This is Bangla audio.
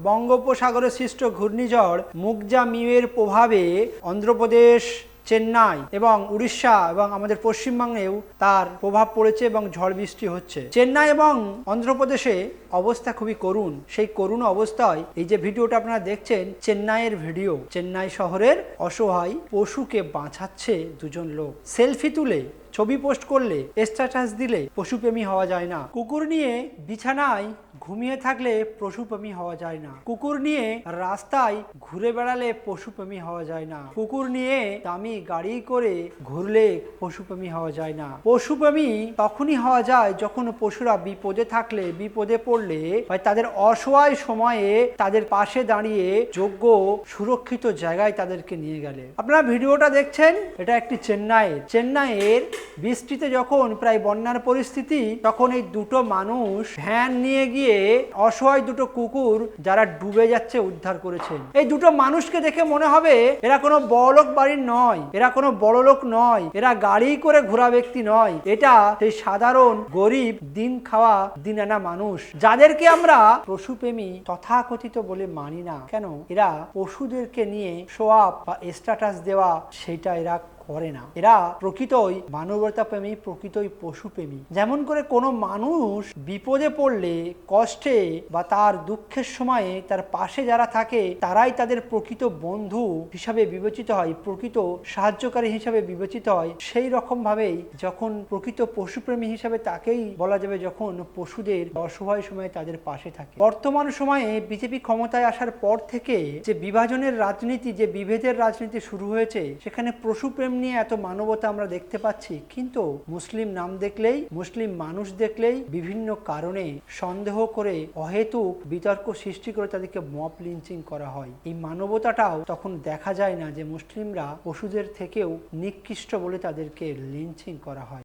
বঙ্গোপসাগরে সৃষ্ট ঘূর্ণিঝড় মুগজা মিউয়ের প্রভাবে অন্ধ্রপ্রদেশ, চেন্নাই এবং উড়িষ্যা এবং আমাদের পশ্চিমবঙ্গেও তার প্রভাব পড়েছে এবং ঝড় বৃষ্টি হচ্ছে। চেন্নাই এবং অন্ধ্রপ্রদেশে অবস্থা খুবই করুণ। সেই করুণ অবস্থায় এই যে ভিডিওটা আপনারা দেখছেন, চেন্নাইয়ের ভিডিও। চেন্নাই শহরের অসহায় পশুকে বাঁচাচ্ছে দুজন লোক। সেলফি তুলে ছবি পোস্ট করলে, স্ট্যাটাস দিলে পশুপ্রেমী হওয়া যায় না। কুকুর নিয়ে বিছানায় ঘুমিয়ে থাকলে পশুপ্রেমী হওয়া যায় না। কুকুর নিয়ে রাস্তায় ঘুরে বেড়ালে পশুপ্রেমী হওয়া যায় না। কুকুর নিয়ে দামি গাড়ি করে ঘুরলে পশুপ্রেমী হওয়া যায় না। পশুপ্রেমী তখনই হওয়া যায় যখন পশুরা বিপদে থাকলে, বিপদে পড়লে বা তাদের অসহায় সময়ে তাদের পাশে দাঁড়িয়ে যোগ্য সুরক্ষিত জায়গায় তাদেরকে নিয়ে গেলে। আপনারা ভিডিওটা দেখছেন, এটা একটি চেন্নাইয়ের বৃষ্টিতে যখন প্রায় বন্যার পরিস্থিতি, তখন এই দুটো মানুষ ভ্যান নিয়ে গিয়ে অসহায় দুটো কুকুর যারা ডুবে যাচ্ছে উদ্ধার করেছেন। এই দুটো মানুষকে দেখে মনে হবে এরা কোনো বড়লোক বাড়ির নয়, এরা কোনো বড় লোক নয়, এরা গাড়ি করে ঘোরা ব্যক্তি নয়, এটা সেই সাধারণ গরিব দিন খাওয়া দিন আনা মানুষ, যাদেরকে আমরা পশুপ্রেমী তথাকথিত বলে মানি না। কেন? এরা পশুদেরকে নিয়ে শো আপ বা স্ট্যাটাস দেওয়া সেটা এরা করে না। এরা প্রকৃতই মানবতা প্রেমী, প্রকৃতই পশুপ্রেমী। যেমন করে কোনো মানুষ বিপদে পড়লে, কষ্টে বা তার দুঃখের সময়ে তার পাশে যারা থাকে তারাই তাদের প্রকৃত বন্ধু হিসাবে বিবেচিত হয়, প্রকৃত সাহায্যকারী হিসাবে বিবেচিত হয়, সেই রকম ভাবেই যখন প্রকৃত পশুপ্রেমী হিসাবে তাকেই বলা যাবে যখন পশুদের অসহায় সময়ে তাদের পাশে থাকে। বর্তমান সময়ে বিজেপি ক্ষমতায় আসার পর থেকে যে বিভাজনের রাজনীতি, যে বিভেদের রাজনীতি শুরু হয়েছে, সেখানে পশুপ্রেম নিয়ে এত মানবতা আমরা দেখতে পাচ্ছি, কিন্তু মুসলিম নাম দেখলেই, মুসলিম মানুষ দেখলেই বিভিন্ন কারণে সন্দেহ করে অহেতুক বিতর্ক সৃষ্টি করে তাদেরকে মব লিঞ্চিং করা হয়। এই মানবতাটাও তখন দেখা যায় না যে মুসলিমরা পশুদের থেকেও নিকৃষ্ট বলে তাদেরকে লিঞ্চিং করা হয়।